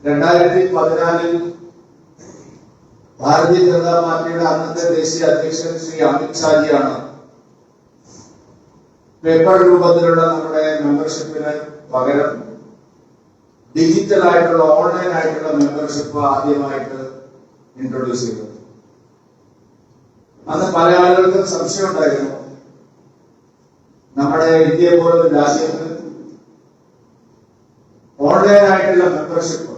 2014 ഭാരതീയ ജനതാ പാർട്ടിയുടെ അന്നത്തെ ദേശീയ അധ്യക്ഷൻ ശ്രീ അമിത് ഷാജിയാണ് പേപ്പർ രൂപത്തിലുള്ള നമ്മുടെ മെമ്പർഷിപ്പിന് പകരം ഡിജിറ്റൽ ആയിട്ടുള്ള ഓൺലൈൻ ആയിട്ടുള്ള മെമ്പർഷിപ്പ് ആദ്യമായിട്ട് ഇൻട്രൊഡ്യൂസ് ചെയ്തത്. അന്ന് പല ആളുകൾക്കും സംശയം ഉണ്ടായിരുന്നു, നമ്മുടെ ഇന്ത്യയെ പോലൊരു രാജ്യത്ത് ഓൺലൈൻ ആയിട്ടുള്ള മെമ്പർഷിപ്പ്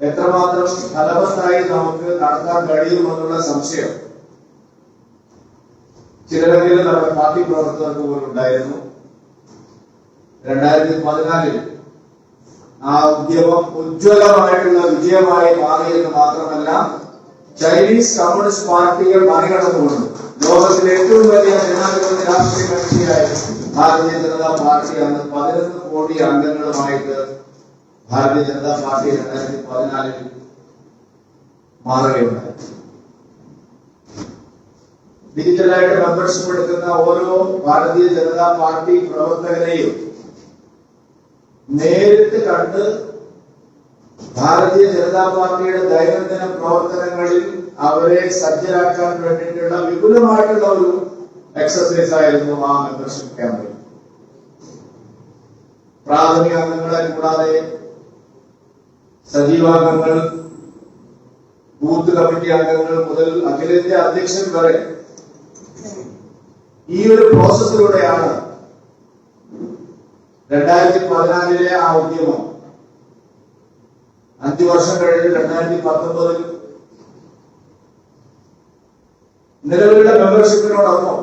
എത്രമാത്രം ഫലവത്തായി നമുക്ക് നടത്താൻ കഴിയുമെന്നുള്ള സംശയം ചിലരെങ്കിലും നമ്മുടെ പാർട്ടി പ്രവർത്തകർക്ക് പോലും ഉണ്ടായിരുന്നു. 2014 ആ ഉദ്യമം ഉജ്ജ്വലമായിട്ടുള്ള വിജയമായി മാറിയെന്ന് മാത്രമല്ല, ചൈനീസ് കമ്മ്യൂണിസ്റ്റ് പാർട്ടികൾ മറികടന്നുകൊണ്ട് ലോകത്തിലെ ഏറ്റവും വലിയ ജനാധിപത്യ രാഷ്ട്രീയ കക്ഷിയായ ഭാരതീയ ജനതാ പാർട്ടി അന്ന് 11 കോടി അംഗങ്ങളുമായിട്ട് ഭാരതീയ ജനതാ പാർട്ടി 2014 മാറുകയുണ്ടായി. ഡിജിറ്റലായിട്ട് മെമ്പർഷിപ്പ് എടുക്കുന്ന ഓരോ ഭാരതീയ ജനതാ പാർട്ടി പ്രവർത്തകരെയും നേരിട്ട് കണ്ട് ഭാരതീയ ജനതാ പാർട്ടിയുടെ ദൈനംദിന പ്രവർത്തനങ്ങളിൽ അവരെ സജ്ജരാക്കാൻ വേണ്ടിയിട്ടുള്ള വിപുലമായിട്ടുള്ള ഒരു എക്സസൈസ് ആയിരുന്നു ആ മെമ്പർഷിപ്പ് ക്യാമ്പയിൻ. പ്രാഥമിക അംഗങ്ങളെ കൂടാതെ സജീവാംഗങ്ങൾ, ബൂത്ത് കമ്മിറ്റി അംഗങ്ങൾ മുതൽ അഖിലേന്ത്യാ അധ്യക്ഷൻ വരെ ഈ ഒരു പ്രോസസ്സിലൂടെയാണ് 2014 ആ ഉദ്യമം 5 വർഷം കഴിഞ്ഞ് 2019 നിലവിലുള്ള മെമ്പർഷിപ്പിനോടൊപ്പം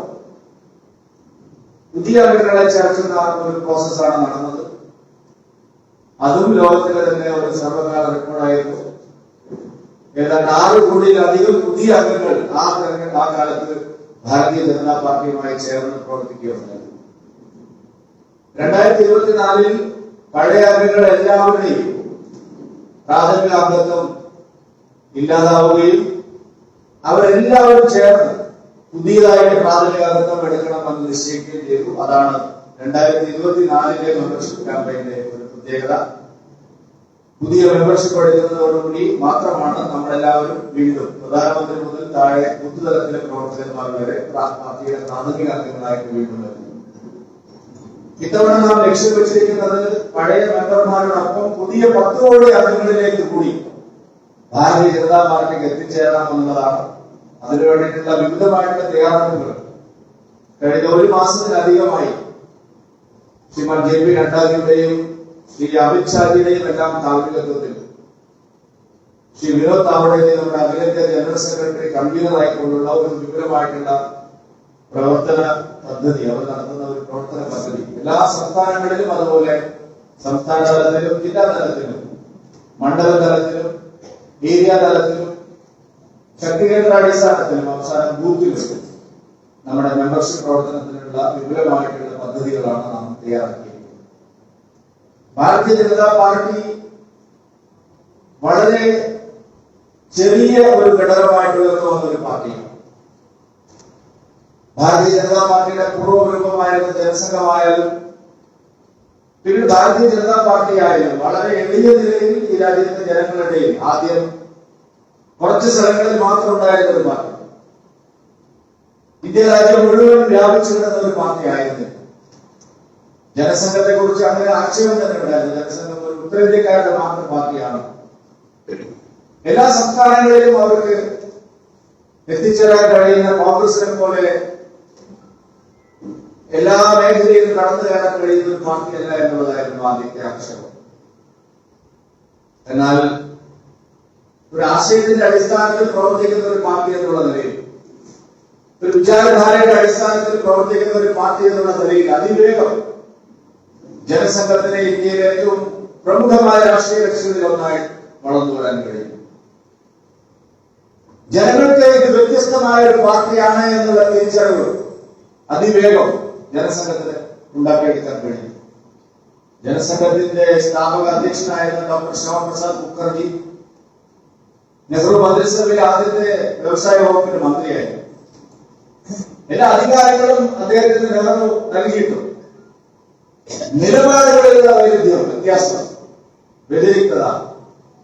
പുതിയ അംഗങ്ങളെ ചേർക്കുന്ന ഒരു പ്രോസസ്സാണ് നടന്നത്. അതും ലോകത്തിലെ തന്നെ ഒരു സർവകാല റെക്കോർഡായിരുന്നു. ഏതാണ്ട് 6 കോടിയിലധികം പുതിയ അംഗങ്ങൾ ആ കാലത്ത് ഭാരതീയ ജനതാ പാർട്ടിയുമായി ചേർന്ന് പ്രവർത്തിക്കുകയുണ്ടായി. 2024 പഴയ അംഗങ്ങൾ എല്ലാവരുടെയും പ്രാഥമിക അംഗത്വം ഇല്ലാതാവുകയും അവരെല്ലാവരും ചേർന്ന് പുതിയതായിട്ട് പ്രാഥമിക അംഗത്വം എടുക്കണമെന്ന് നിശ്ചയിക്കുകയും ചെയ്തു. അതാണ് 2024 മെമ്പർഷിപ്പ് ക്യാമ്പയിന്റെ ഒരു പ്രത്യേകത. പുതിയ മെമ്പർഷിപ്പ് എടുക്കുന്നതോടുകൂടി മാത്രമാണ് നമ്മളെല്ലാവരും വീണ്ടും പ്രധാനമന്ത്രി മുതൽ താഴെ ബൂത്ത് പ്രവർത്തകന്മാർ വരെ പാർട്ടിയുടെ പ്രാഥമിക അംഗങ്ങളായിട്ട് വീണ്ടും വരുന്നത്. ഇത്തവണ നാം ലക്ഷ്യം വെച്ചിരിക്കുന്നത് പഴയ മെമ്പർമാരോടൊപ്പം പുതിയ 10 കോടി അംഗങ്ങളിലേക്ക് കൂടി ഭാരതീയ ജനതാ പാർട്ടിക്ക് എത്തിച്ചേരാമെന്നുള്ളതാണ്. അതിനു വേണ്ടിയിട്ടുള്ള വിവിധമായിട്ടുള്ള തയ്യാറെടുപ്പുകൾ കഴിഞ്ഞ 1 മാസത്തിലധികമായി ശ്രീമാൻ JP നഡ്ഡയുടെയും ശ്രീ അമിത് ഷാജിയുടെയും എല്ലാം താൽപര്യത്വത്തിൽ ശ്രീ വിനോദ് താവഡേയും നമ്മുടെ അഖിലേന്ത്യാ ജനറൽ സെക്രട്ടറി കൺവീനറായിക്കൊണ്ടുള്ള ഒരു വിപുലമായിട്ടുള്ള പ്രവർത്തന പദ്ധതി, അവർ നടത്തുന്ന ഒരു പ്രവർത്തന പദ്ധതി എല്ലാ സംസ്ഥാനങ്ങളിലും, അതുപോലെ സംസ്ഥാന തലത്തിലും ജില്ലാ തലത്തിലും മണ്ഡല തലത്തിലും ഏരിയ തലത്തിലും ശക്തികേന്ദ്രാടിസ്ഥാനത്തിലും അവസാനം ബൂത്തിലും നമ്മുടെ മെമ്പർഷിപ്പ് പ്രവർത്തനത്തിനുള്ള വിപുലമായിട്ടുള്ള പദ്ധതികളാണ് നാം തയ്യാറാക്കിയിരിക്കുന്നത്. ഭാരതീയ ജനതാ പാർട്ടി വളരെ ചെറിയ ഒരു ഘടകമായിട്ട് ഉയർന്നു വന്ന ഒരു പാർട്ടിയാണ്. ഭാരതീയ ജനതാ പാർട്ടിയുടെ പൂർവ്വരൂപമായിരുന്ന ജനസംഘമായാലും പിന്നീട് ഭാരതീയ ജനതാ പാർട്ടി ആയാലും വളരെ എളിയ നിലയിൽ ഈ രാജ്യത്തെ ജനങ്ങളുടെയും ആദ്യം കുറച്ച് സ്ഥലങ്ങളിൽ മാത്രം ഉണ്ടായിരുന്ന ഒരു പാർട്ടി, ഇന്ത്യ രാജ്യം മുഴുവൻ വ്യാപിച്ചു കിടന്ന ഒരു പാർട്ടി ആയിരുന്നു. ജനസംഘത്തെ കുറിച്ച് അങ്ങനെ ആക്ഷേപം തന്നെ ഉണ്ടായിരുന്നു. ജനസംഘം ഒരു ഉത്തരേന്ത്യക്കാരുടെ മാത്രം പാർട്ടിയാണ്. എല്ലാ സംസ്ഥാനങ്ങളിലും അവർക്ക് എത്തിച്ചേരാൻ കഴിയുന്ന കോൺഗ്രസിനെ പോലെ എല്ലാ മേഖലയിലും കടന്നു കയറാൻ കഴിയുന്ന ഒരു പാർട്ടിയല്ല എന്നുള്ളതായിരുന്നു ആദ്യത്തെ ആക്ഷേപം. എന്നാൽ ഒരു ആശയത്തിന്റെ അടിസ്ഥാനത്തിൽ പ്രവർത്തിക്കുന്ന ഒരു പാർട്ടി എന്നുള്ള നിലയിൽ, ഒരു വിചാരധാരയുടെ അടിസ്ഥാനത്തിൽ പ്രവർത്തിക്കുന്ന ഒരു പാർട്ടി എന്നുള്ള നിലയിൽ അതിവേഗം ജനസംഘത്തിനെ ഇന്ത്യയിലെ ഏറ്റവും പ്രമുഖമായ രാഷ്ട്രീയ കക്ഷികളിൽ ഒന്നായി വളർന്നു വരാൻ കഴിയും. ജനങ്ങൾക്ക് ഇത് വ്യത്യസ്തമായ ഒരു പാർട്ടിയാണ് എന്നുള്ള തിരിച്ചറിവ് അതിവേഗം ജനസംഘത്തിന് ഉണ്ടാക്കിയെടുക്കാൻ കഴിയും. ജനസംഘത്തിന്റെ സ്ഥാപക അധ്യക്ഷനായിരുന്ന ഡോക്ടർ ശ്യാമ പ്രസാദ് മുഖർജി നെഹ്റു മന്ത്രിസഭയിലെ ആദ്യത്തെ വ്യവസായ വകുപ്പിന്റെ മന്ത്രിയായിരുന്നു. എല്ലാ അധികാരങ്ങളും അദ്ദേഹത്തിന് നെഹ്റു നൽകിയിട്ടും നിലപാടുകളിലുള്ള വൈരുദ്ധ്യം, വ്യത്യാസം, വ്യതിരിക്തത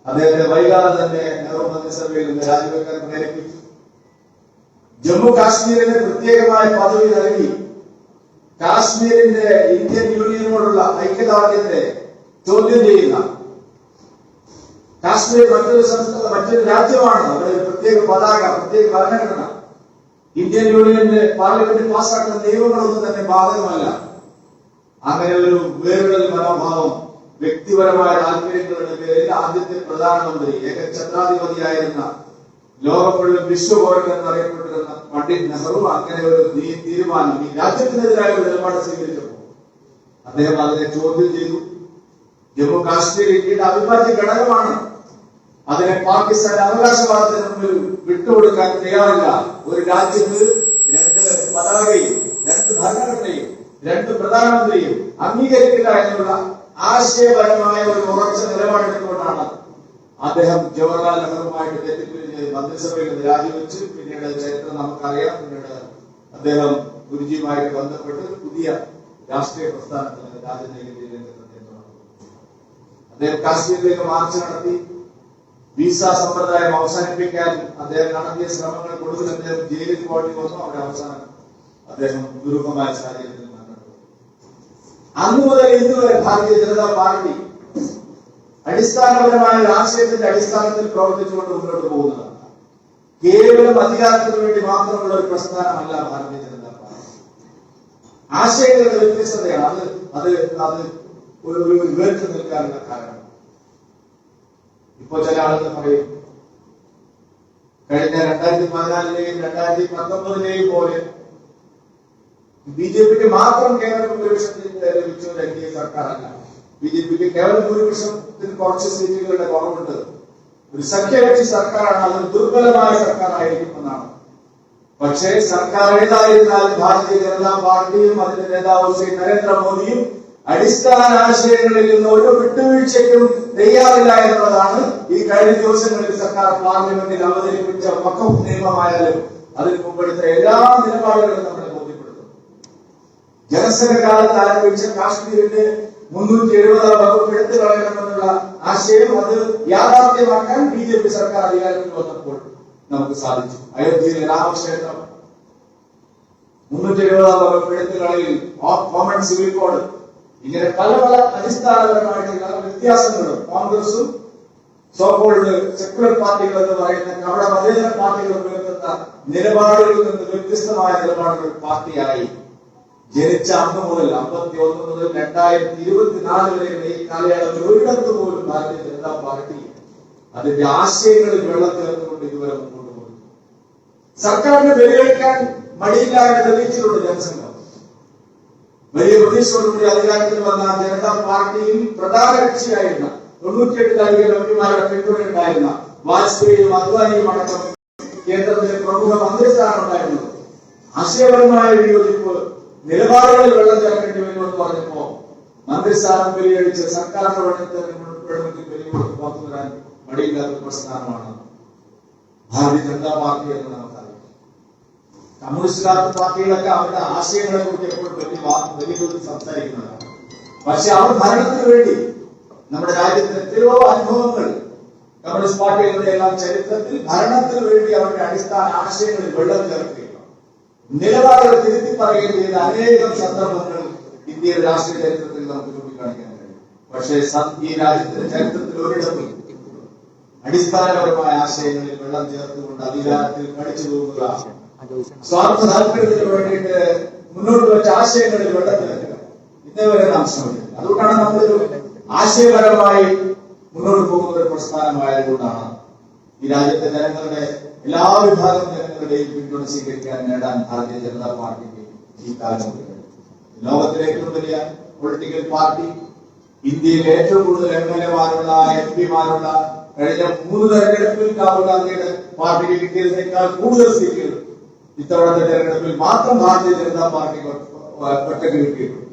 അദ്ദേഹത്തെ വൈകാതെ തന്നെ നെഹ്റു മന്ത്രിസഭയിൽ നിന്ന് രാജിവെക്കാൻ പ്രേരിപ്പിച്ചു. ജമ്മു കാശ്മീരിന് പ്രത്യേകമായ പദവി നൽകി കാശ്മീരിന്റെ ഇന്ത്യൻ യൂണിയനോടുള്ള ഐക്യദാർഢ്യത്തെ ചോദ്യം ചെയ്യുന്ന, കാശ്മീർ മറ്റൊരു രാജ്യമാണ്, അവിടെ പ്രത്യേക പതാക, പ്രത്യേക ഭരണഘടന, ഇന്ത്യൻ യൂണിയന്റെ പാർലമെന്റിൽ പാസ്സാക്കുന്ന നിയമങ്ങളൊന്നും തന്നെ ബാധകമല്ല. അങ്ങനെ ഒരു വേറിടൽ മനോഭാവം വ്യക്തിപരമായ താല്പര്യങ്ങളുടെ പേരിൽ ആദ്യത്തെ പ്രധാനമന്ത്രി, ഏകഛത്രാധിപതിയായിരുന്ന, ലോകം മുഴുവൻ വിശ്വപൗരൻ എന്നറിയപ്പെട്ടിരുന്ന പണ്ഡിറ്റ് നെഹ്റു അങ്ങനെ ഒരു തീരുമാനം ഈ രാജ്യത്തിനെതിരായ ഒരു നിലപാട് സ്വീകരിച്ചപ്പോൾ അദ്ദേഹം അതിനെ ചോദ്യം ചെയ്തു. ജമ്മു കാശ്മീർ ഇന്ത്യയുടെ അവിഭാജ്യ ഘടകമാണ്. അതിനെ പാകിസ്ഥാൻ അവകാശവാദത്തിന് മുമ്പിൽ വിട്ടുകൊടുക്കാൻ തയ്യാറില്ല. ഒരു രാജ്യത്ത് രണ്ട് പതാകയും, രണ്ട് ഭരണഘടനയും, രണ്ട് പ്രധാനമന്ത്രിയും അംഗീകരിക്കില്ല എന്നുള്ള ആശയപരമായ ഒരു ഉറച്ച നിലപാടെടുത്തുകൊണ്ടാണ് അദ്ദേഹം ജവഹർലാൽ നെഹ്റുവുമായിട്ട് തെറ്റിപ്പിരിഞ്ഞ് മന്ത്രിസഭയിൽ നിന്ന് രാജിവെച്ച് പിന്നീട് ചരിത്രം നമുക്കറിയാം. പിന്നീട് അദ്ദേഹം ഗുരുജിയുമായിട്ട് ബന്ധപ്പെട്ട് പുതിയ രാഷ്ട്രീയ പ്രസ്ഥാനത്തിന് രാജനീതിയിലേക്ക് അദ്ദേഹം കാശ്മീരിലേക്ക് മാർച്ച് നടത്തി. വിസ സമ്പ്രദായം അവസാനിപ്പിക്കാൻ അദ്ദേഹം നടത്തിയ ശ്രമങ്ങൾ കൊടുക്കുന്ന അദ്ദേഹം ജയിലിൽ പോകേണ്ടി വന്നു. അവിടെ അവസാനം അദ്ദേഹം ദുരൂഹമായ സാഹചര്യത്തിൽ മരണപ്പെട്ടു. അന്നു മുതൽ ഇന്ന് വരെ ഭാരതീയ ജനതാ പാർട്ടി അടിസ്ഥാനപരമായ ആശയത്തിന്റെ അടിസ്ഥാനത്തിൽ പ്രവർത്തിച്ചുകൊണ്ട് മുന്നോട്ട് പോകുന്നതാണ്. കേവലം അധികാരത്തിന് വേണ്ടി മാത്രമുള്ള ഒരു പ്രസ്ഥാനമല്ല ഭാരതീയ ജനതാ പാർട്ടി. ആശയങ്ങളുടെ വ്യത്യസ്തതയാണ് അത് ഒരു വേറിട്ട് നിൽക്കാനുള്ള കാരണം. ഇപ്പോ ചില ആളുകൾ പറയും, കഴിഞ്ഞ 2014-ലെയും 2019-ലെയും പോലെ ബിജെപിക്ക് മാത്രം കേവല ഭൂരിപക്ഷത്തിൽ ലഭിച്ച ഒരു എൻഡിഎ സർക്കാരല്ല. ബിജെപിക്ക് കേവല ഭൂരിപക്ഷത്തിൽ കുറച്ച് സീറ്റുകളുടെ കുറവുണ്ട്. ഒരു സഖ്യകക്ഷി സർക്കാരാണ്, അതൊരു ദുർബലമായ സർക്കാരായിരിക്കുമെന്നാണ്. പക്ഷേ സർക്കാർ ഏതായിരുന്നാലും ഭാരതീയ ജനതാ പാർട്ടിയും അതിന്റെ നേതാവ് ശ്രീ നരേന്ദ്രമോദിയും അടിസ്ഥാന ആശയങ്ങളിൽ നിന്ന് ഒരു വിട്ടുവീഴ്ചയ്ക്കും തയ്യാറില്ല എന്നുള്ളതാണ് ഈ കഴിഞ്ഞ ദിവസങ്ങളിൽ സർക്കാർ പാർലമെന്റിൽ അവതരിപ്പിച്ച വഖഫ് നിയമമായാലും അതിന് മുമ്പെടുത്ത എല്ലാ നിലപാടുകളും നമ്മളെ ബോധ്യപ്പെടുത്തും. ജനസംഘ കാലത്ത് ആരംഭിച്ച കാശ്മീരിന്റെ 370 വകുപ്പ് എടുത്തു കളയണമെന്നുള്ള ആശയം അത് യാഥാർത്ഥ്യമാക്കാൻ ബിജെപി സർക്കാർ അധികാരത്തിൽ വന്നപ്പോൾ നമുക്ക് സാധിച്ചു. അയോധ്യയിലെ രാമക്ഷേത്രം 370 വകുപ്പ് എടുത്തു കളയിൽ കോമൺ സിവിൽ കോഡ്, ഇങ്ങനെ പല അടിസ്ഥാനപരമായിട്ടുള്ള വ്യത്യാസങ്ങളും കോൺഗ്രസും സോകോൾഡ് സെക്യുലർ പാർട്ടികൾ എന്ന് പറയുന്ന കപട മതേതര പാർട്ടികൾ ഉയർത്തുന്ന നിലപാടുകളിൽ നിന്ന് വ്യത്യസ്തമായ നിലപാടുകൾ പാർട്ടിയായി ജനിച്ച അന്ന് മുതൽ 51 മുതൽ 2024 വരെയുള്ള ഈ കാലയളവിൽ ഒരിടത്ത് പോലും ഭാരതീയ ജനതാ പാർട്ടി അതിന്റെ ആശയങ്ങളിൽ വെള്ളം ചേർത്തുകൊണ്ട് ഇതുവരെ മുന്നോട്ട് പോകുന്നു. സർക്കാരിനെ വെല്ലുവിളിക്കാൻ മടിയില്ല എന്ന് തെളിയിച്ചിട്ടുണ്ട് ജനസംഘം. വലിയ പ്രതീക്ഷയോടുകൂടി അധികാരത്തിൽ വന്ന ജനതാ പാർട്ടിയിൽ പ്രധാന കക്ഷിയായിരുന്ന 98 എംപിമാരുടെ പിന്തുണയുണ്ടായിരുന്ന വാജ്പേയിയും അദ്വാനിയും അടക്കം കേന്ദ്രത്തിലെ പ്രമുഖ മന്ത്രിസ്ഥാനം ഉണ്ടായിരുന്നത് ആശയപരമായ വിയോജിപ്പ്, നിലപാടുകളിൽ വെള്ളം ചേർക്കേണ്ടി വരുമെന്ന് പറഞ്ഞപ്പോ മന്ത്രിസ്ഥാനം പരിഗണിച്ച് സർക്കാർ പ്രവർത്തനത്തിൽ പുറത്തു വരാൻ മടിയില്ലാത്ത പ്രസ്ഥാനമാണ് ഭാരതീയ ജനതാ പാർട്ടി എന്ന് നമുക്കറിയാം. കമ്മ്യൂണിസ്റ്റ് പാർട്ടികളൊക്കെ അവരുടെ ആശയങ്ങളെ കുറിച്ച് എപ്പോഴും വലിയ തോതിൽ സംസാരിക്കുന്നതാണ്. പക്ഷെ അവർ ഭരണത്തിന് വേണ്ടി നമ്മുടെ രാജ്യത്തിന് എത്രയോ അനുഭവങ്ങൾ കമ്മ്യൂണിസ്റ്റ് പാർട്ടികളുടെ എല്ലാം ചരിത്രത്തിൽ ഭരണത്തിന് വേണ്ടി അവരുടെ അടിസ്ഥാന ആശയങ്ങളിൽ വെള്ളം ചേർക്കുകയും നിലപാടുകൾ തിരുത്തി പറയുകയും ചെയ്ത അനേകം സന്ദർഭങ്ങൾ ഇന്ത്യയുടെ രാഷ്ട്രീയ ചരിത്രത്തിൽ നമുക്ക് ചൂണ്ടിക്കാണിക്കാൻ കഴിയും. പക്ഷേ ഈ രാജ്യത്തിന്റെ ചരിത്രത്തിൽ ഒരിടത്തും അടിസ്ഥാനപരമായ ആശയങ്ങളിൽ വെള്ളം ചേർത്തുകൊണ്ട് അധികാരത്തിൽ കടിച്ചു പോകുക, സ്വാർത്ഥ താല്പര്യത്തിന് വേണ്ടിയിട്ട് മുന്നോട്ട് വെച്ച ആശയങ്ങളിൽ വെള്ളം ചേർക്കുക, ഇതേവരെ നാം ശ്രമിക്കുന്നത്. അതുകൊണ്ടാണ് നമ്മളൊരു ആശയപരമായി മുന്നോട്ട് പോകുന്ന ഒരു പ്രസ്ഥാനമായതുകൊണ്ടാണ് ഈ രാജ്യത്തെ ജനങ്ങളുടെ എല്ലാ വിഭാഗം ജനങ്ങളുടെയും പിന്തുണ സ്വീകരിക്കാൻ നേടാൻ ഭാരതീയ ജനതാ പാർട്ടിക്ക് ഈ കാലം ലോകത്തിലെ ഏറ്റവും വലിയ പൊളിറ്റിക്കൽ പാർട്ടി, ഇന്ത്യയിലെ ഏറ്റവും കൂടുതൽ എംഎൽഎമാരുള്ള എംപിമാരുള്ള കഴിഞ്ഞ 3 തെരഞ്ഞെടുപ്പിൽ രാഹുൽ ഗാന്ധിയുടെ പാർട്ടിക്ക് കിട്ടിയതിനേക്കാൾ കൂടുതൽ സീറ്റുകൾ ഇത്തവണത്തെ തെരഞ്ഞെടുപ്പിൽ മാത്രം ഭാരതീയ ജനതാ പാർട്ടിക്ക് ഒറ്റയ്ക്ക് കിട്ടിയിട്ടുണ്ട്.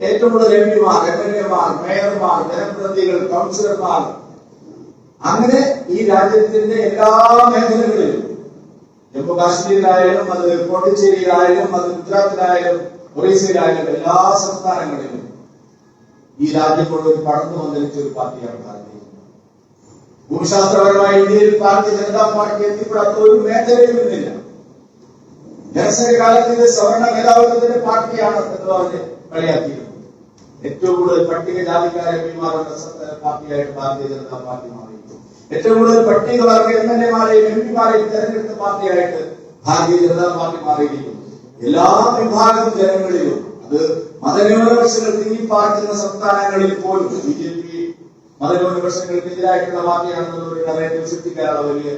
ഏറ്റവും കൂടുതൽ എംപിമാർ, എംഎൽഎമാർ, മേയർമാർ, ജനപ്രതിനിധികൾ, കൗൺസിലർമാർ, അങ്ങനെ ഈ രാജ്യത്തിന്റെ എല്ലാ മേഖലകളിലും, ജമ്മു കാശ്മീരിലായാലും അത് പോണ്ടിച്ചേരിയിലായാലും അത് ഗുജറാത്തിലായാലും ഒറീസയിലായാലും എല്ലാ സംസ്ഥാനങ്ങളിലും ഈ രാജ്യം മുഴുവൻ കടന്നു വന്നിരിച്ച ഒരു പാർട്ടിയാണ് ഭാരതീയ ജനത. ഭൂമിശാസ്ത്രപരമായി ഇന്ത്യയിൽ ഭാരതീയ ജനതാ പാർട്ടി എത്തിപ്പെടാത്ത ഒരു മേഖലയും ഇന്നില്ല. ജനസംഘ കാലത്ത് ഇത് സവർണ മേധാവിത്വത്തിന്റെ പാർട്ടിയാണ് എന്ന് പറഞ്ഞ് കളിയാക്കിയിരുന്നു. ഏറ്റവും കൂടുതൽ പട്ടികജാതിക്കാരെ കൈമാറുന്ന പാർട്ടിയായിട്ട് ഭാരതീയ ജനതാ പാർട്ടി മാറി. ഏറ്റവും കൂടുതൽ പട്ടികവർഗ MLA-മാരെയും MP-മാരെയും തെരഞ്ഞെടുത്ത പാർട്ടിയായിട്ട് ഭാരതീയ ജനതാ പാർട്ടി മാറിയിരിക്കുന്നു. എല്ലാ വിഭാഗം ജനങ്ങളിലും, അത് മതന്യൂനപക്ഷങ്ങൾ തിങ്ങിപ്പാർക്കുന്ന സംസ്ഥാനങ്ങളിൽ പോലും BJP മതന്യൂനപക്ഷങ്ങൾക്കെതിരായിട്ടുള്ള പാർട്ടിയാണെന്നുള്ള നറേറ്റീവ് സൃഷ്ടിക്കാനുള്ള വലിയ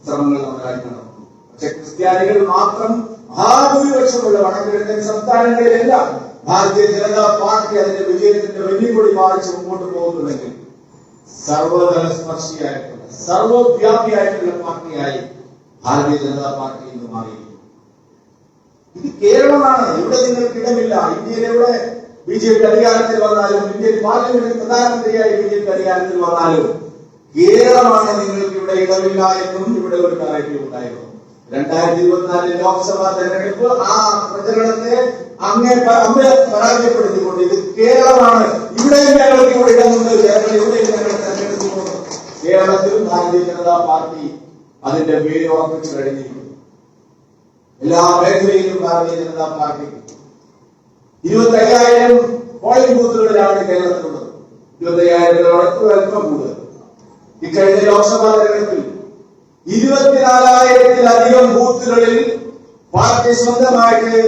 ശ്രമങ്ങൾ നമ്മുടെ രാജ്യം നടത്തുന്നു. പക്ഷെ ക്രിസ്ത്യാനികൾ മാത്രം മഹാഭൂരിപക്ഷമുള്ള വടക്കിഴക്കൻ സംസ്ഥാനങ്ങളിലെല്ലാം ഭാരതീയ ജനതാ പാർട്ടി അതിന്റെ വിജയത്തിന്റെ വെല്ലുവിളി പാലിച്ച് മുമ്പോട്ട് പോകുന്നുണ്ടെങ്കിൽ സർവതല സ്പർശിയായിട്ടുള്ള സർവവ്യാപിയായിട്ടുള്ള പാർട്ടിയായി ഭാരതീയ ജനതാ പാർട്ടി ഇന്ന് മാറിയിരിക്കുന്നു. ഇത് കേരളമാണ്. ഇവിടെ നിങ്ങൾക്ക് ഇടമില്ല. ഇന്ത്യയിലെവിടെ BJP അധികാരത്തിൽ വന്നാലും, ഇന്ത്യൻ പാർലമെന്റിൽ പ്രധാനമന്ത്രിയായി BJP അധികാരത്തിൽ വന്നാലും കേരളമാണ് നിങ്ങൾക്ക് ഇവിടെ ഇടമില്ല എന്നും ഇവിടെ ഒരു നറേറ്റീവ് ഉണ്ടായിരുന്നു. 2024 ലോക്സഭാ തെരഞ്ഞെടുപ്പ് ആ പ്രചരണത്തെ അങ്ങേ പരാജയപ്പെടുത്തിക്കൊണ്ട് ഇത് കേരളമാണ്, ഇവിടെയും ഞങ്ങൾക്ക് ഇവിടെ ഇടമുണ്ട്, ഇവിടെയും ഞങ്ങൾ തെരഞ്ഞെടുക്കുന്നു. കേരളത്തിലും ഭാരതീയ ജനതാ പാർട്ടി അതിന്റെ പേര് ഉറപ്പിച്ചു കഴിഞ്ഞിരിക്കുന്നു. എല്ലാ മേഖലയിലും ഭാരതീയ ജനതാ പാർട്ടി 25,000 പോളിംഗ് ബൂത്തുകളിലാണ് കേരളത്തിലുള്ളത്. 25,000 അല്പം കൂടുതൽ. ഇക്കഴിഞ്ഞ ലോക്സഭാ തെരഞ്ഞെടുപ്പിൽ 24,000-ലധികം ബൂത്തുകളിൽ പാർട്ടി സ്വന്തമായിട്ട്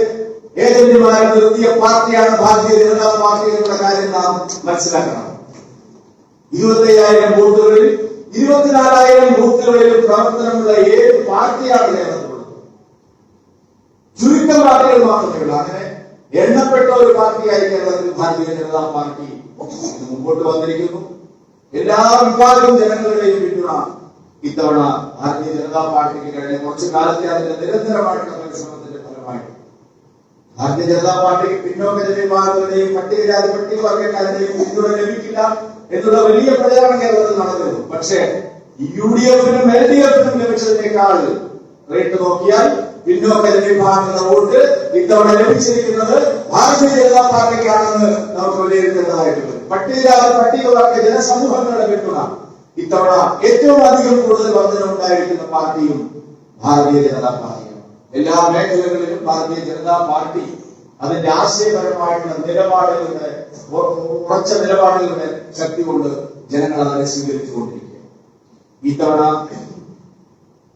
ഏജന്റുമാരെ നിർത്തിയ പാർട്ടിയാണ് ഭാരതീയ ജനതാ പാർട്ടി എന്നുള്ള കാര്യം നാം മനസ്സിലാക്കണം. 25,000 ബൂത്തുകളിൽ 24,000 ബൂത്തുകളിൽ പ്രവർത്തനമുള്ള ഏത് പാർട്ടിയാണ് കേരളത്തിലുള്ളത്? ചുരുക്കം പാർട്ടികൾ മാത്രമേ ഉള്ളൂ. അങ്ങനെ എണ്ണപ്പെട്ട ഒരു പാർട്ടിയായി കേരളത്തിൽ ഭാരതീയ ജനതാ പാർട്ടി മുമ്പോട്ട് വന്നിരിക്കുന്നു. എല്ലാ വിഭാഗം ജനങ്ങളുടെയും പിന്തുണ ഇത്തവണ ഭാരതീയ ജനതാ പാർട്ടിക്ക് കഴിഞ്ഞ കുറച്ചു കാലത്തെ അതിന്റെ നിരന്തരമായിട്ടുള്ള പരിശ്രമത്തിന്റെ ഫലമായിട്ട് ഭാരതീയ ജനതാ പാർട്ടിക്ക് പിന്നോക്ക വിഭാഗങ്ങളുടെയും പട്ടികജാതി പട്ടികവർഗക്കാരുടെയും പിന്തുണ ലഭിക്കില്ല എന്നുള്ള വലിയ പ്രചാരണം കേരളത്തിൽ നടന്നിരുന്നു. പക്ഷേ UDF-നും LDF-നും ലഭിച്ചതിനേക്കാൾ റേറ്റ് നോക്കിയാൽ പിന്നോക്ക വിഭാഗങ്ങളുടെ വോട്ട് ഇത്തവണ ലഭിച്ചിരിക്കുന്നത് ഭാരതീയ ജനതാ പാർട്ടിക്കാണെന്ന് നമുക്ക് വിലയിരുത്തേണ്ടതായിട്ടുണ്ട്. പട്ടികവർഗ ജനസമൂഹങ്ങളുടെ പിന്തുണ ഇത്തവണ ഏറ്റവും അധികം കൂടുതൽ വർധനമുണ്ടായിരിക്കുന്ന പാർട്ടിയും ഭാരതീയ ജനതാ പാർട്ടിയാണ്. എല്ലാ മേഖലകളിലും ഭാരതീയ ജനതാ പാർട്ടി അതിന്റെ ആശയപരമായിട്ടുള്ള നിലപാടുകളുടെ ഉറച്ച നിലപാടുകളുടെ ശക്തി കൊണ്ട് ജനങ്ങൾ അതിനെ സ്വീകരിച്ചുകൊണ്ടിരിക്കുക. ഇത്തവണ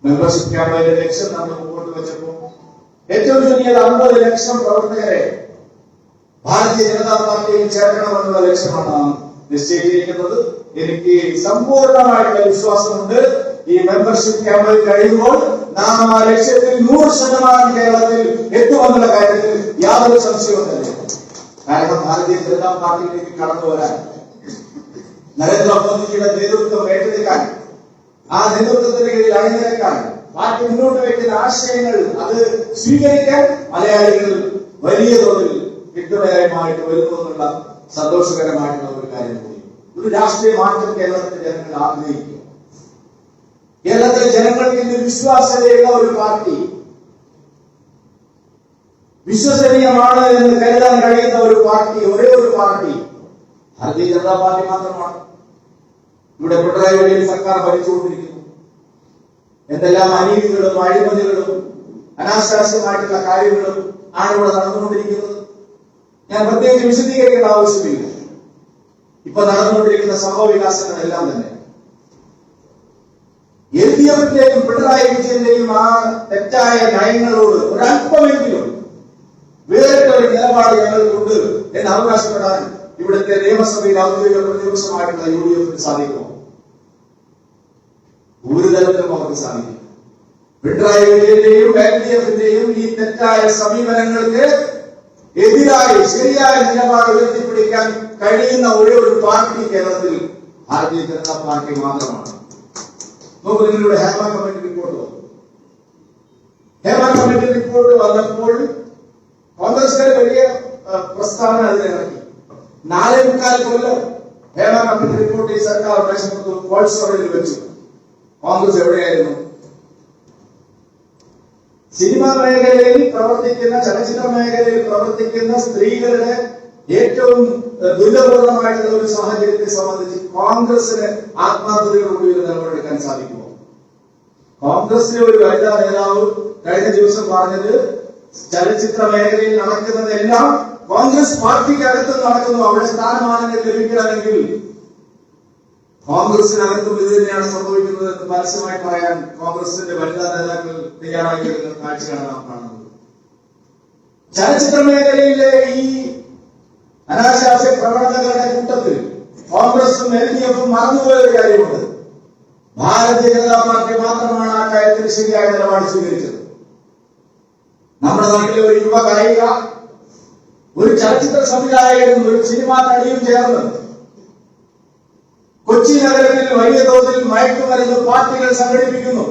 മെമ്പർഷിപ്പ് ക്യാമ്പയിന്റെ ലക്ഷ്യം നമ്മൾ മുമ്പോട്ട് വെച്ചപ്പോൾ ഏറ്റവും ചുരുങ്ങിയത് 50 ലക്ഷം പ്രവർത്തകരെ ഭാരതീയ ജനതാ പാർട്ടിയിൽ ചേർക്കണമെന്നുള്ള ലക്ഷ്യമാണ് നാം നിശ്ചയിച്ചിരിക്കുന്നത്. എനിക്ക് സമ്പൂർണമായിട്ടുള്ള വിശ്വാസമുണ്ട് ഈ മെമ്പർഷിപ്പ് ക്യാമ്പയിൻ കഴിയുമ്പോൾ നാം ആ ലക്ഷ്യത്തിൽ 100% കേരളത്തിൽ എത്തുമെന്നുള്ള കാര്യത്തിൽ യാതൊരു സംശയവുമില്ല. കാരണം ഭാരതീയ ജനതാ പാർട്ടിയിലേക്ക് കടന്നു വരാൻ നരേന്ദ്രമോദിജിയുടെ നേതൃത്വം ഏറ്റെടുക്കാൻ, ആ നേതൃത്വത്തിന് കീഴിൽ അണിനിരക്കാൻ, പാർട്ടി മുന്നോട്ട് വയ്ക്കുന്ന ആശയങ്ങൾ അത് സ്വീകരിക്കാൻ മലയാളികൾ വലിയ തോതിൽ പിന്തുണയായിട്ട് വരുന്നു എന്നുള്ള സന്തോഷകരമായിട്ടുള്ള ഒരു കാര്യം കൂടി. ഒരു രാഷ്ട്രീയ മാറ്റം കേരളത്തിലെ ജനങ്ങൾ ആഗ്രഹിക്കുക. കേരളത്തിലെ ജനങ്ങൾക്ക് ഇന്ന് വിശ്വാസ്യതയുള്ള ഒരു പാർട്ടി, വിശ്വസനീയമാണ് എന്ന് കരുതാൻ കഴിയുന്ന ഒരു പാർട്ടി, ഒരേ ഒരു പാർട്ടി ഭാരതീയ ജനതാ പാർട്ടി മാത്രമാണ്. ഇവിടെ പിണറായി വിജയൻ സർക്കാർ ഭരിച്ചുകൊണ്ടിരിക്കുന്നു. എന്തെല്ലാം അനീതികളും അഴിമതികളും അനാശാസ്യമായിട്ടുള്ള കാര്യങ്ങളും ആണ് ഇവിടെ നടന്നുകൊണ്ടിരിക്കുന്നത്. ഞാൻ പ്രത്യേകിച്ച് വിശദീകരിക്കേണ്ട ആവശ്യമില്ല. ഇപ്പൊ നടന്നുകൊണ്ടിരിക്കുന്ന സംഭവ വികാസങ്ങളെല്ലാം തന്നെ LDF-ന്റെയും പിണറായി വിജയന്റെയും ആ തെറ്റായ നയങ്ങളോട് ഒരല്പമെങ്കിലും വേറിട്ട ഒരു നിലപാട് ഞങ്ങൾക്കുണ്ട് എന്ന് അവകാശപ്പെടാൻ ഇവിടുത്തെ നിയമസഭയിൽ ഔദ്യോഗിക പ്രതിപക്ഷമായിട്ടുള്ള UDF-ന് സാധിക്കുമോ? ഒരു തരത്തിലും അവർക്ക് സാധിക്കും. പിണറായി വിജയന്റെയും LDF-ന്റെയും ഈ തെറ്റായ സമീപനങ്ങൾക്ക് എതിരായി ശരിയായ നിലപാട് ഉയർത്തിപ്പിടിക്കാൻ കഴിയുന്ന ഒരേ ഒരു പാർട്ടി കേരളത്തിൽ ഭാരതീയ ജനതാ പാർട്ടി മാത്രമാണ്. നോക്കൂ, നിങ്ങളുടെ ഹേമ കമ്മിറ്റി റിപ്പോർട്ട് വന്നു. ഹേമ കമ്മിറ്റി റിപ്പോർട്ട് വന്നപ്പോൾ കോൺഗ്രസ്സുകാർ വലിയ പ്രസ്താവന അതിനിറക്കി. 4.25 കൊല്ലം ഹേമ കമ്മിറ്റി റിപ്പോർട്ട് ഈ സർക്കാർ മേശപ്പുറത്ത് കോൾഡ് സ്റ്റോറേജിൽ വെച്ചു. കോൺഗ്രസ് എവിടെയായിരുന്നു? സിനിമാ മേഖലയിൽ പ്രവർത്തിക്കുന്ന, ചലച്ചിത്ര മേഖലയിൽ പ്രവർത്തിക്കുന്ന സ്ത്രീകളുടെ ഏറ്റവും ദുരിതപൂർണമായിട്ടുള്ള ഒരു സാഹചര്യത്തെ സംബന്ധിച്ച് കോൺഗ്രസിന് ആത്മാർത്ഥതയോടുകൂടി ഒരു നിലപാടെടുക്കാൻ സാധിക്കുമോ? കോൺഗ്രസിലെ ഒരു വനിതാ നേതാവ് കഴിഞ്ഞ ദിവസം പറഞ്ഞത് ചലച്ചിത്ര മേഖലയിൽ നടക്കുന്നതെല്ലാം കോൺഗ്രസ് പാർട്ടിക്കകത്ത് നടക്കുന്നു. അവിടെ സ്ഥാനമാനങ്ങൾ ലഭിക്കണമെങ്കിൽ കോൺഗ്രസിനകത്തും ഇത് തന്നെയാണ് സംഭവിക്കുന്നത് എന്ന് പരസ്യമായി പറയാൻ കോൺഗ്രസിന്റെ വനിതാ നേതാക്കൾ തയ്യാറാക്കി വരുന്ന കാഴ്ചയാണ് നാം കാണുന്നത്. ചലച്ചിത്ര മേഖലയിലെ ഈ അനാശാസ്യ പ്രവണതകളുടെ കൂട്ടത്തിൽ കോൺഗ്രസും LDF-ഉം മറന്നുപോയ ഒരു കാര്യമുണ്ട്. ഭാരതീയ ജനതാ പാർട്ടി മാത്രമാണ് ആ കാര്യത്തിൽ ശരിയായ നിലപാട് സ്വീകരിച്ചത്. നമ്മുടെ നാട്ടിലെ ഒരു യുവ ഗായിക, ഒരു ചലച്ചിത്ര സംവിധായകനും ഒരു സിനിമാ നടിയും ചേർന്ന് കൊച്ചി നഗരത്തിൽ വലിയ തോതിൽ മയക്കുമരുന്ന് പാർട്ടികൾ സംഘടിപ്പിക്കുന്നു.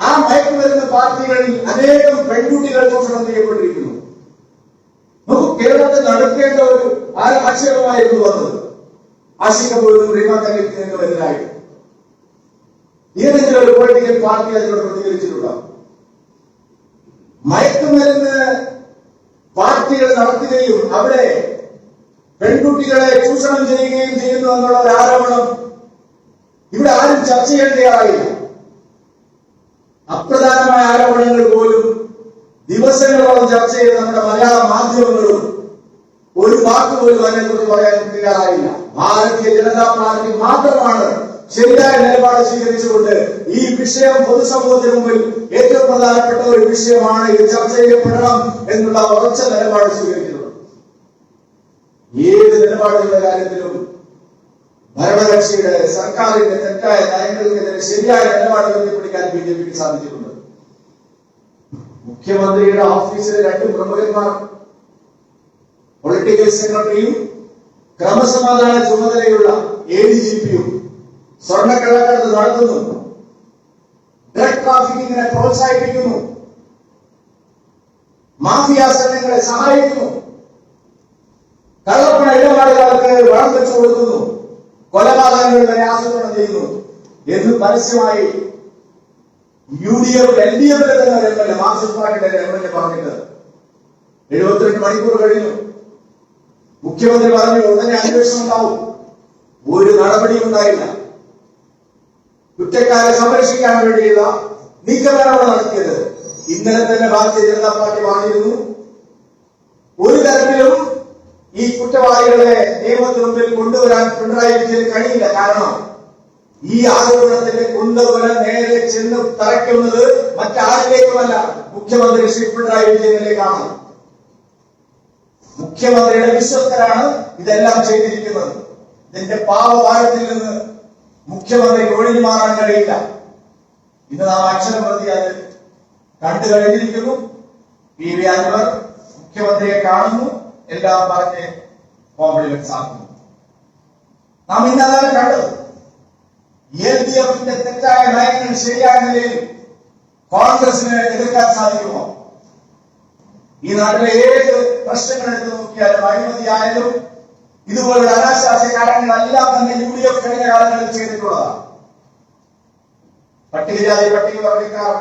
ആ മയക്കുമരുന്ന് പാർട്ടികളിൽ അനേകം പെൺകുട്ടികൾ ചൂഷണം ചെയ്യപ്പെട്ടിരിക്കുന്നു. നമുക്ക് കേരളത്തിൽ നടക്കേണ്ട ഒരു ആക്ഷേപമായിരുന്നു വന്നത്. ആശിക്കപ്പോഴും റീമ കല്ലിനെതിരായി ഏതെങ്കിലും ഒരു പൊളിറ്റിക്കൽ പാർട്ടി അതിനോട് പ്രതികരിച്ചിട്ടുണ്ടോ? മയക്കുമരുന്ന് പാർട്ടികൾ നടത്തുകയും അവിടെ പെൺകുട്ടികളെ ചൂഷണം ചെയ്യുകയും ചെയ്യുന്നു എന്നുള്ള ഒരു ആരോപണം ഇവിടെ ആരും ചർച്ച ചെയ്യാൻ തയ്യാറായില്ല. അപ്രധാനമായ ആരോപണങ്ങൾ പോലും ദിവസങ്ങളോളം ചർച്ച ചെയ്ത് നമ്മുടെ മലയാള മാധ്യമങ്ങളും ഒരു വാക്ക് പോലും അതിനെക്കുറിച്ച് പറയാൻ തയ്യാറായില്ല. ഭാരതീയ ജനതാ പാർട്ടി മാത്രമാണ് ശരിയായ നിലപാട് സ്വീകരിച്ചുകൊണ്ട് ഈ വിഷയം പൊതുസമൂഹത്തിന് മുമ്പിൽ ഏറ്റവും പ്രധാനപ്പെട്ട ഒരു വിഷയമാണ്, ഇത് ചർച്ച ചെയ്യപ്പെടണം എന്നുള്ള ഉറച്ച നിലപാട് സ്വീകരിച്ചിട്ടുള്ളത്. ഏത് നിലപാടുകളുടെ കാര്യത്തിലും ഭരണകക്ഷിയുടെ സർക്കാരിന്റെ തെറ്റായ നയങ്ങൾക്കെതിരെ ശരിയായ നിലപാട് ഉയർത്തിപ്പിടിക്കാൻ BJPക്ക് സാധിച്ചിട്ടുണ്ട്. മുഖ്യമന്ത്രിയുടെ ഓഫീസിലെ രണ്ട് പ്രമുഖന്മാർ പൊളിറ്റിക്കൽ സെക്രട്ടറിയും ക്രമസമാധാന ചുമതലയുള്ള ADGP-യും സ്വർണ്ണക്കള്ളക്കടത്ത് നടത്തുന്നു, ഡ്രഗ് ട്രാഫിക്കിങ്ങിനെ പ്രോത്സാഹിപ്പിക്കുന്നു, മാഫിയ സംഘങ്ങളെ സഹായിക്കുന്നു, കള്ളപ്പണ ഇടപാടുകാർക്ക് വളം വെച്ചു കൊടുക്കുന്നു, കൊലപാതകങ്ങൾ വരെ ആസൂത്രണം ചെയ്യുന്നു എന്ന് പരസ്യമായി UDF LDF-ലെ തന്നെ ഒരു MLA, മാർക്സിസ്റ്റ് പാർട്ടിയുടെ MLA പറഞ്ഞിട്ട് 72 മണിക്കൂർ കഴിഞ്ഞു. മുഖ്യമന്ത്രി പറഞ്ഞു ഉടനെ അന്വേഷണം ഉണ്ടാവും. ഒരു നടപടിയും ഉണ്ടായില്ല. കുറ്റക്കാരെ സംരക്ഷിക്കാൻ വേണ്ടിയുള്ള നീക്കമാണ് നടത്തിയത്. ഇന്നലെ തന്നെ ഭാരതീയ ജനതാ പാർട്ടി പറഞ്ഞിരുന്നു, ഒരു തരത്തിലും ഈ കുറ്റവാളികളെ നിയമത്തിന് മുമ്പിൽ കൊണ്ടുവരാൻ പിണറായി വിജയന് കഴിയില്ല. കാരണം ഈ ആരോപണത്തിന്റെ കുന്തകുല നേരെ ചെന്ന് തറയ്ക്കുന്നത് മറ്റാരിലേക്കുമല്ല, മുഖ്യമന്ത്രി ശ്രീ പിണറായി വിജയനിലേക്കാണ്. മുഖ്യമന്ത്രിയുടെ വിശ്വസ്തരാണ് ഇതെല്ലാം ചെയ്തിരിക്കുന്നത്. ഇതിന്റെ പാവഭാരത്തിൽ നിന്ന് മുഖ്യമന്ത്രിക്ക് ഒഴിഞ്ഞു മാറാൻ കഴിയില്ല. ഇന്ന് നാം അക്ഷരം പ്രതി അത് കണ്ടു കഴിഞ്ഞിരിക്കുന്നു. PV അൻവർ മുഖ്യമന്ത്രിയെ കാണുന്നു, എല്ലാം പറഞ്ഞ് കോംപ്ലിമെന്റ്സ് ആക്കുന്നു. നാം ഇന്നതാണ് കണ്ടത്. LDF-ന്റെ തെറ്റായ നയങ്ങൾ ശരിയായ നിലയിൽ കോൺഗ്രസിന് എതിർക്കാൻ സാധിക്കുമോ? ഈ നാട്ടിലെ ഏത് പ്രശ്നങ്ങൾ എടുത്തു നോക്കിയാലും, അഴിമതിയായാലും ഇതുപോലുള്ള അനാശാസ്യ കാര്യങ്ങളെല്ലാം തന്നെ UDF കഴിഞ്ഞ കാലങ്ങളിൽ ചെയ്തിട്ടുള്ളതാണ്. പട്ടികജാതി പട്ടികവർഗക്കാർ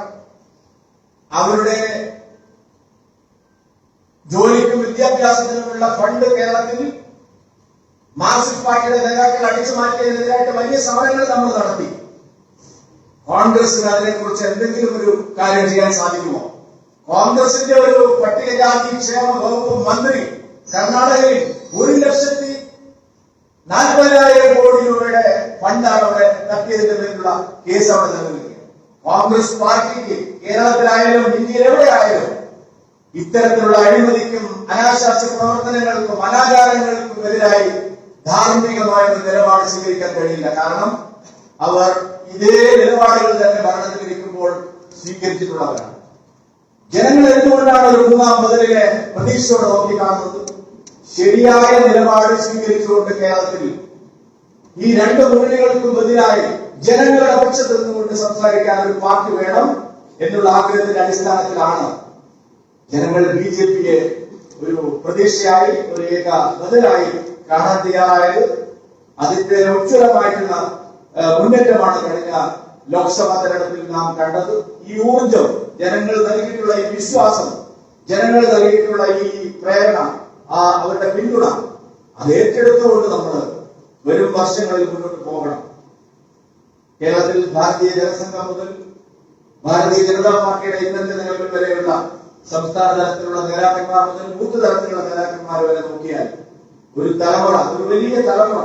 അവരുടെ ജോലിക്കും വിദ്യാഭ്യാസത്തിനുമുള്ള ഫണ്ട് കേരളത്തിൽ മാർക്സിസ്റ്റ് പാർട്ടിയുടെ നേതാക്കൾ അടിച്ചു മാറ്റിയതിനെതിരായിട്ട് വലിയ സമരങ്ങൾ നമ്മൾ നടത്തി. കോൺഗ്രസിന് അതിനെക്കുറിച്ച് എന്തെങ്കിലും ഒരു കാര്യം ചെയ്യാൻ സാധിക്കുമോ? കോൺഗ്രസിന്റെ ഒരു പട്ടികജാതി ക്ഷേമ വകുപ്പ് മന്ത്രി കർണാടകയിൽ 1,40,000 കോടി രൂപയുടെ ഫണ്ടാണ് അവിടെ തട്ടിയതിന്റെ പേരിലുള്ള കേസ് അവിടെ നിലനിൽക്കുക. കോൺഗ്രസ് പാർട്ടിക്ക് കേരളത്തിലായാലും ഇന്ത്യയിൽ എവിടെയായാലും ഇത്തരത്തിലുള്ള അഴിമതിക്കും അനാശാസ്യ പ്രവർത്തനങ്ങൾക്കും അനാചാരങ്ങൾക്കും എതിരായി ധാർമ്മികമായ ഒരു നിലപാട് സ്വീകരിക്കാൻ കഴിയില്ല. കാരണം അവർ ഇതേ നിലപാടുകൾ തന്നെ ഭരണത്തിലിരിക്കുമ്പോൾ സ്വീകരിച്ചിട്ടുള്ളവരാണ്. ജനങ്ങൾ എന്തുകൊണ്ടാണ് ഒരു മൂന്നാം ബദലിനെ പ്രതീക്ഷയോടെ നോക്കിക്കാണുന്നത്? ശരിയായ നിലപാട് സ്വീകരിച്ചുകൊണ്ട് കേരളത്തിൽ ഈ രണ്ട് മുന്നണികൾക്കും എതിരായി ജനങ്ങളുടെ പക്ഷത്ത് നിന്നുകൊണ്ട് സംസാരിക്കാൻ ഒരു പാർട്ടി വേണം എന്നുള്ള ആഗ്രഹത്തിന്റെ അടിസ്ഥാനത്തിലാണ് ജനങ്ങൾ BJPയെ ഒരു പ്രതീക്ഷയായി, ഒരു ഏക ബദലായി കാണാൻ തയ്യാറായത്. അതിന്റെ ഉജ്ജ്വലമായിട്ടുള്ള മുന്നേറ്റമാണ് കഴിഞ്ഞ ലോക്സഭാ തെരഞ്ഞെടുപ്പിൽ നാം കണ്ടത്. ഈ ഊർജം, ജനങ്ങൾ നൽകിയിട്ടുള്ള ഈ വിശ്വാസം, ജനങ്ങൾ നൽകിയിട്ടുള്ള ഈ പ്രേരണ, അവരുടെ പിന്തുണ അത് ഏറ്റെടുത്തുകൊണ്ട് നമ്മൾ വരും വർഷങ്ങളിൽ മുന്നോട്ട് പോകണം. കേരളത്തിൽ ഭാരതീയ ജനസംഘം മുതൽ ഭാരതീയ ജനതാ പാർട്ടിയുടെ ഇന്നത്തെ നിലവിൽ വരെയുള്ള സംസ്ഥാന തലത്തിലുള്ള നേതാക്കന്മാർ മുതൽ ബൂത്ത് തലത്തിലുള്ള നേതാക്കന്മാർ വരെ നോക്കിയാൽ ഒരു തലമുറ, ഒരു വലിയ തലമുറ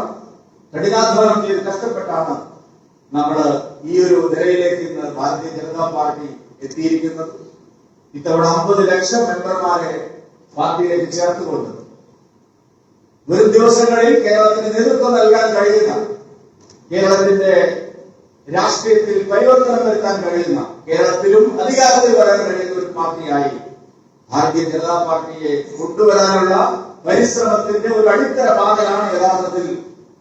കഠിനാധ്വാനം ചെയ്ത് കഷ്ടപ്പെട്ടാണ് നമ്മൾ ഈ ഒരു നിലയിലേക്ക് ഇന്ന് ഭാരതീയ ജനതാ പാർട്ടി എത്തിയിരിക്കുന്നത്. ഇത്തവണ 50 ലക്ഷം മെമ്പർമാരെ പാർട്ടിയിലേക്ക് ചേർത്തുകൊണ്ട് വരും ദിവസങ്ങളിൽ കേരളത്തിന് നേതൃത്വം നൽകാൻ കഴിയുന്ന, കേരളത്തിന്റെ രാഷ്ട്രീയത്തിൽ പരിവർത്തനം വരുത്താൻ കഴിയുന്ന, കേരളത്തിലും അധികാരത്തിൽ വരാൻ കഴിയുന്ന ഒരു പാർട്ടിയായി ഭാരതീയ ജനതാ പാർട്ടിയെ കൊണ്ടുവരാനുള്ള പരിശ്രമത്തിന്റെ ഒരു അടിത്തറ പാതയാണ് യഥാർത്ഥത്തിൽ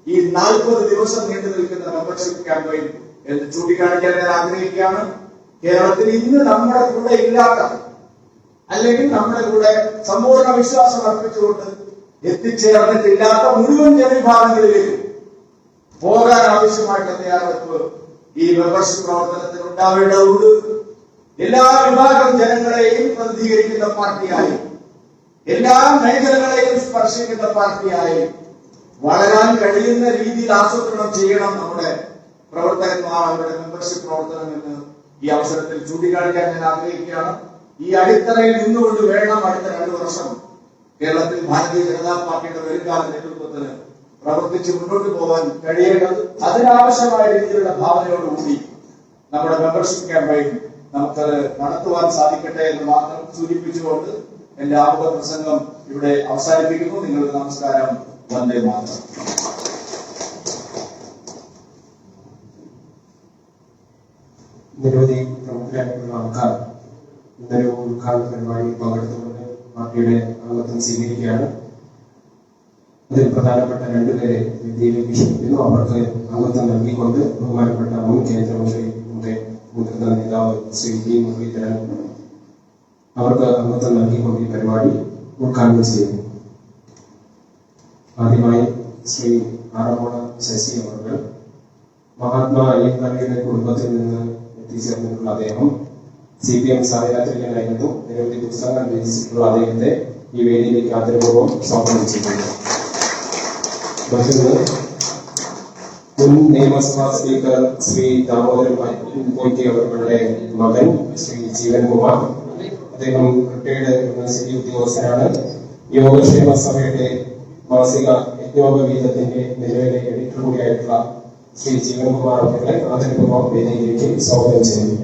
ഈ 40 ദിവസം നീണ്ടു നിൽക്കുന്ന മെമ്പർഷിപ്പ് ക്യാമ്പയിൻ എന്ന് ചൂണ്ടിക്കാണിക്കാൻ ഞാൻ ആഗ്രഹിക്കുകയാണ്. കേരളത്തിൽ ഇന്ന് നമ്മുടെ കൂടെ ഇല്ലാത്ത, അല്ലെങ്കിൽ നമ്മുടെ കൂടെ സമ്പൂർണ്ണ വിശ്വാസം അർപ്പിച്ചുകൊണ്ട് എത്തിച്ചേർന്നിട്ടില്ലാത്ത മുഴുവൻ ജനവിഭാഗങ്ങളിലേക്കും പോകാൻ ആവശ്യമായിട്ടുള്ള തയ്യാറെടുപ്പ് ഈ മെമ്പർഷിപ്പ് പ്രവർത്തനത്തിൽ ഉണ്ടാവേണ്ടതുണ്ട്. എല്ലാ വിഭാഗം ജനങ്ങളെയും പ്രതിനിധീകരിക്കുന്ന പാർട്ടിയായി, എല്ലാ മേഖലകളെയും സ്പർശിക്കുന്ന പാർട്ടിയായി വളരാൻ കഴിയുന്ന രീതിയിൽ ആസൂത്രണം ചെയ്യണം നമ്മുടെ പ്രവർത്തകന്മാർ, അവരുടെ മെമ്പർഷിപ്പ് പ്രവർത്തനം എന്ന് ഈ അവസരത്തിൽ ചൂണ്ടിക്കാണിക്കാൻ ഞാൻ ആഗ്രഹിക്കുകയാണ്. ഈ അടിത്തറയിൽ നിന്നുകൊണ്ട് വേണം അടുത്ത 2 വർഷം കേരളത്തിൽ ഭാരതീയ ജനതാ പാർട്ടിയുടെ വരുംകാല നേതൃത്വത്തിന് പ്രവർത്തിച്ച് മുന്നോട്ട് പോകാൻ കഴിയേണ്ടത്. അതിനാവശ്യമായ രീതിയിലുള്ള ഭാവനയോടുകൂടി നമ്മുടെ മെമ്പർഷിപ്പ് ക്യാമ്പയിൻ നമുക്കത് നടത്തുവാൻ സാധിക്കട്ടെ എന്ന് മാത്രം സൂചിപ്പിച്ചുകൊണ്ട് എന്റെ ആമുഖ പ്രസംഗം ഇവിടെ അവസാനിപ്പിക്കുന്നു. നിങ്ങൾക്ക് നമസ്കാരം. വന്ദേ മാതരം. നിരവധി പ്രമുഖരായിട്ടുള്ള ആൾക്കാർ ഇന്നൊരു ഉദ്ഘാടന പരിപാടിയിൽ പങ്കെടുത്തുകൊണ്ട് പാർട്ടിയുടെ അംഗത്വം സ്വീകരിക്കുകയാണ്. അതിൽ പ്രധാനപ്പെട്ട 2 പേരെ വേദിയിലേക്ക് ക്ഷണിക്കുന്നു. അവർക്ക് അംഗത്വം നൽകിക്കൊണ്ട് ബഹുമാനപ്പെട്ട മുൻ കേന്ദ്രമന്ത്രിയുടെ മുതിർന്ന നേതാവ് ശ്രീ ജി മുരളീധരൻ അവർക്ക് അംഗത്വം നൽകിക്കൊണ്ട് ഈ പരിപാടി ഉദ്ഘാടനം ചെയ്യുന്നു. ആദ്യമായി ശ്രീ ആറന്മുള ശശി അവർ, മഹാത്മാ അയ്യങ്കാളിയുടെ കുടുംബത്തിൽ നിന്ന് എത്തിച്ചേർന്നിട്ടുള്ള അദ്ദേഹം CPM സഹയാത്രികനായിരുന്നു. നിരവധി പുസ്തകങ്ങൾ രചിച്ചിട്ടുള്ള അദ്ദേഹത്തെ ഈ വേദിയിലേക്ക് ആദരപൂർവ്വം സ്വാഗതം ചെയ്യുന്നു. മറ്റൊന്ന് മുൻ നിയമസഭാ സ്പീക്കർ ശ്രീ ദാമോദരൻ പോറ്റി അവരുടെ മകൻ ശ്രീ ജീവൻ കുമാർ. അദ്ദേഹം റിട്ടയർഡ് യൂണിവേഴ്സിറ്റി ഉദ്യോഗസ്ഥനാണ്. യോഗക്ഷേമ സഭയുടെ മാസിക യജ്ഞോപവീതത്തിന്റെ നിലവിലെ എഡിറ്റർ കൂടിയായിട്ടുള്ള ശ്രീ ജീവൻ കുമാർ അവരുടെ ആദരപൂർവ്വം വേദിയിലേക്ക് സ്വാഗതം ചെയ്യുന്നു.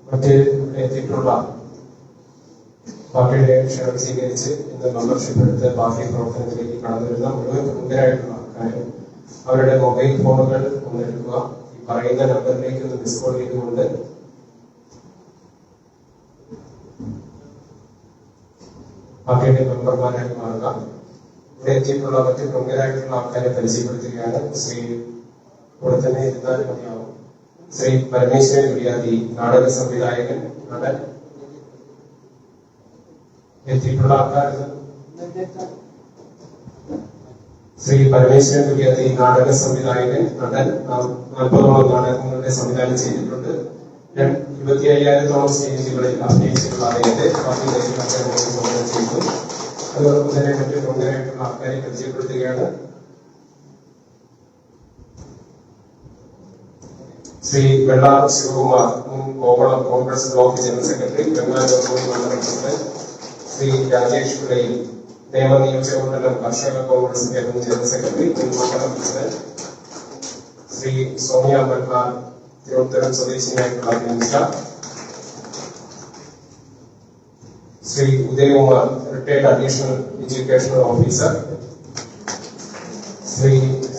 മറ്റ് എത്തിയിട്ടുള്ള പാർട്ടിയുടെ ക്ഷണം സ്വീകരിച്ച് ഇന്ന് മെമ്പർഷിപ്പ് എടുത്ത് പാർട്ടി പ്രവർത്തനത്തിലേക്ക് കടന്നു വരുന്ന മുഴുവൻ പ്രമുഖരായിട്ടുള്ള ആൾക്കാരും അവരുടെ മൊബൈൽ ഫോണുകൾ ഒന്നെടുക്കുക. ഈ പറയുന്ന നമ്പറിലേക്ക് ഒന്ന് മിസ് കോൾ ചെയ്തുകൊണ്ട് പാർട്ടിയുടെ മെമ്പർമാരായി മാറുക. ഇവിടെ എത്തിയിട്ടുള്ള മറ്റ് പ്രമുഖരായിട്ടുള്ള ആൾക്കാരെ പരിചയപ്പെടുത്തുകയാണ്. ശ്രീ ഇവിടെ തന്നെ ഇരുന്നാലും മതിയാവും. ശ്രീ പരമേശ്വരൻ വിദ്യാർത്ഥി, നാടക സംവിധായകൻ, നടൻ. എത്തിയിട്ടുള്ള ആൾക്കാർ ശ്രീ പരമേശ്വരൻ വിദ്യാർത്ഥി, നാടക സംവിധായകൻ, നടൻ. 40ഓളം നാടകങ്ങളുടെ സംവിധാനം ചെയ്തിട്ടുണ്ട്. 25,000ഓളം സ്റ്റേജുകളിൽ അഭിനയിച്ചിട്ടുള്ള അദ്ദേഹത്തെ പാർട്ടി ചെയ്തു. അതോടൊപ്പം തന്നെ മറ്റു പ്രമുഖരായിട്ടുള്ള ആൾക്കാരെ പരിചയപ്പെടുത്തുകയാണ്. ശ്രീ വെള്ളാർ ശിവകുമാർ, മുൻ Kovalam Congress block general secretary, Bengaluru മണ്ഡലം പ്രസിഡന്റ്. ശ്രീ രാജേഷ് പിള്ളയിൽ, നിയമനിയോജകമണ്ഡലം കർഷക കോൺഗ്രസ് മുൻ ജനറൽ സെക്രട്ടറി, മുൻ മണ്ഡലം പ്രസിഡന്റ്. ശ്രീ സോണിയ മൽഹാർ, തിരുവനന്തപുരം സ്വദേശിയായിട്ടുള്ള minister. Shri Udayakumar, retired additional educational officer. Shri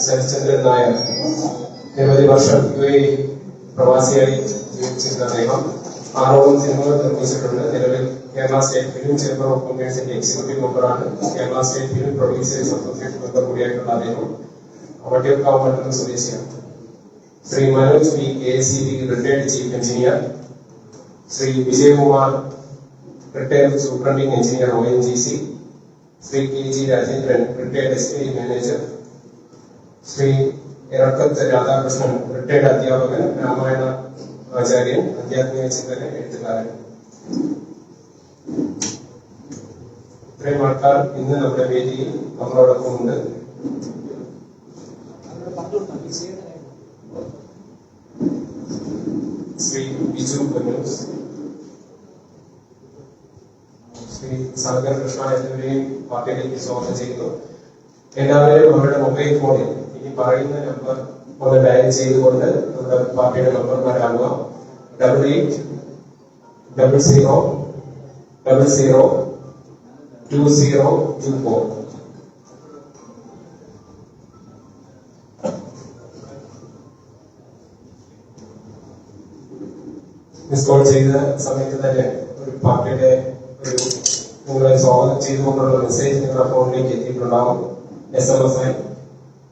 Sarathchandran Nair, നിരവധി വർഷം UAE പ്രവാസിയായി ജീവിച്ചിരുന്ന അദ്ദേഹം 6 സിനിമകൾ നിർമ്മിച്ചിട്ടുണ്ട്. നിലവിൽ Kerala state film chamber of കൊമേഴ്സിന്റെ എക്സിക്യൂട്ടീവ് മെമ്പറാണ്. Kerala state film producers association member കൂടിയായിട്ടുള്ള അദ്ദേഹം വട്ടിയൂർക്കാവ് മണ്ഡലം സ്വദേശിയാണ്. Shri Manoj P, KSCB retired chief engineer. Shri Vijayakumar, retired superintending engineer ONGC. Shri KG Rajendran, retired SBI manager. Shri Irakkath Radhakrishnan, റിട്ടയർഡ് അധ്യാപകൻ, രാമായണ ആചാര്യൻ, ആധ്യാത്മിക ചിന്തകൻ, എഴുത്തുകാരൻ. ഇത്രയും ആൾക്കാർ ഇന്ന് നമ്മുടെ വേദിയിൽ നമ്മളോടൊപ്പം ഉണ്ട്. ശ്രീ ബിജു പൊന്നൂസ്, ശ്രീ സാഗർ കൃഷ്ണ എന്നിവരെയും പാർട്ടിയിലേക്ക് സ്വാഗതം ചെയ്യുന്നു. എല്ലാവരെയും അവരുടെ മൊബൈൽ ഫോണിൽ ഈ പറയുന്ന നമ്പർ ഒന്ന് ഡയൽ ചെയ്തുകൊണ്ട് നമ്മുടെ പാർട്ടിയുടെ മെമ്പർമാരാകുക. 8800002024. മിസ് കോൾ ചെയ്ത സമയത്ത് തന്നെ ഒരു പാർട്ടിയുടെ നിങ്ങളെ സ്വാഗതം ചെയ്തുകൊണ്ടുള്ള മെസ്സേജ് നിങ്ങളുടെ ഫോണിലേക്ക് എത്തിയിട്ടുണ്ടാവും. SMS ആയി.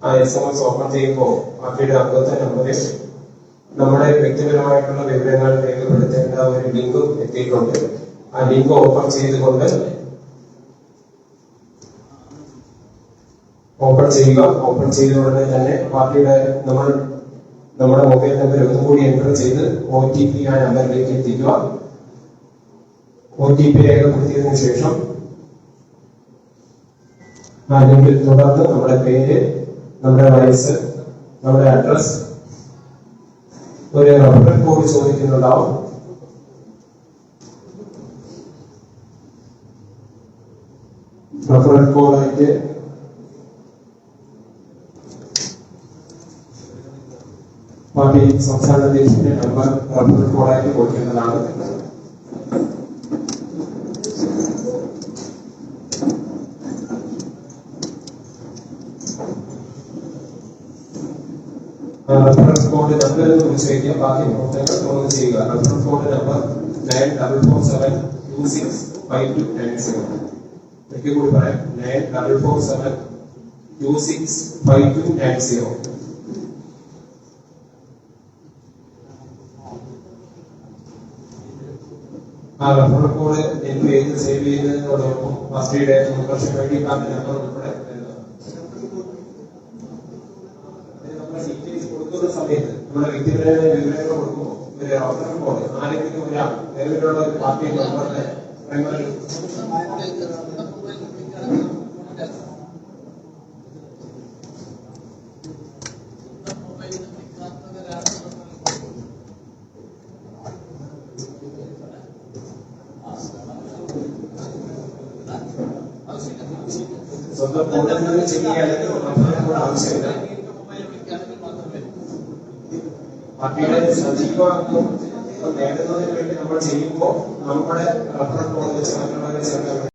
ആ SMS ഓപ്പൺ ചെയ്യുമ്പോൾ പാർട്ടിയുടെ അംഗത്വ നമ്പറിൽ നമ്മുടെ വ്യക്തിപരമായിട്ടുള്ള വിവരങ്ങൾ രേഖപ്പെടുത്തേണ്ട ഒരു ലിങ്കും എത്തിയിട്ടുണ്ട്. ആ ലിങ്ക് ഓപ്പൺ ചെയ്തുകൊണ്ട് ഓപ്പൺ ചെയ്യുക. ഓപ്പൺ ചെയ്ത ഉടനെ തന്നെ പാർട്ടിയുടെ നമ്മുടെ മൊബൈൽ നമ്പർ ഒന്നും കൂടി എൻ്റർ ചെയ്ത് OTP ആ നമ്പറിലേക്ക് എത്തിക്കുക. OTP രേഖപ്പെടുത്തിയതിനു ശേഷം അല്ലെങ്കിൽ തുടർന്ന് നമ്മുടെ പേര്, നമ്മുടെ വയസ്സ്, നമ്മുടെ അഡ്രസ്, ഒരു റഫറൽ കോഡ് ചോദിക്കുന്നുണ്ടാവും. റഫറൽ കോഡായിട്ട് പാർട്ടി സംസ്ഥാന അധ്യക്ഷന്റെ നമ്പർ റഫറൽ കോഡായിട്ട് കൊടുക്കുന്നതാണ്. റഫറൻസ് കോഡ് നമ്പർ കുറിച്ച് വയ്ക്കുക. ബാക്കി പ്രവർത്തനങ്ങൾ തുറന്ന് ചെയ്യുക. Reference code number 9447265290. ഒരിക്കൽ കൂടി പറയാം, 9447265290. ആ റഫറൽ കോഡ് എനിക്ക് പേജ് സേവ് ചെയ്യുന്നതിനോടൊപ്പം പാർട്ടിയുടെ membership I D card number ഉൾപ്പെടെ കൊടുക്കുന്ന സമയത്ത് നമ്മുടെ വ്യക്തിപരമായ വിവരങ്ങൾ കൊടുക്കുമ്പോൾ ഒരു റഫറൽ കോഡ് ആരെങ്കിലും ഒരാൾ നിലവിലുള്ള ഒരു പാർട്ടി മെമ്പറിന്റെ സ്വന്തം ഫോണിൽ ചെയ്യുകയാണെങ്കിൽ റഫറൽ ആവശ്യമില്ല. പാർട്ടിയുടെ സജീവത്വം നേടുന്നതിന് വേണ്ടി നമ്മൾ ചെയ്യുമ്പോൾ നമ്മുടെ റഫറൽ കോഡ് വെച്ച് മറ്റുള്ളവരെ ചേർക്കാൻ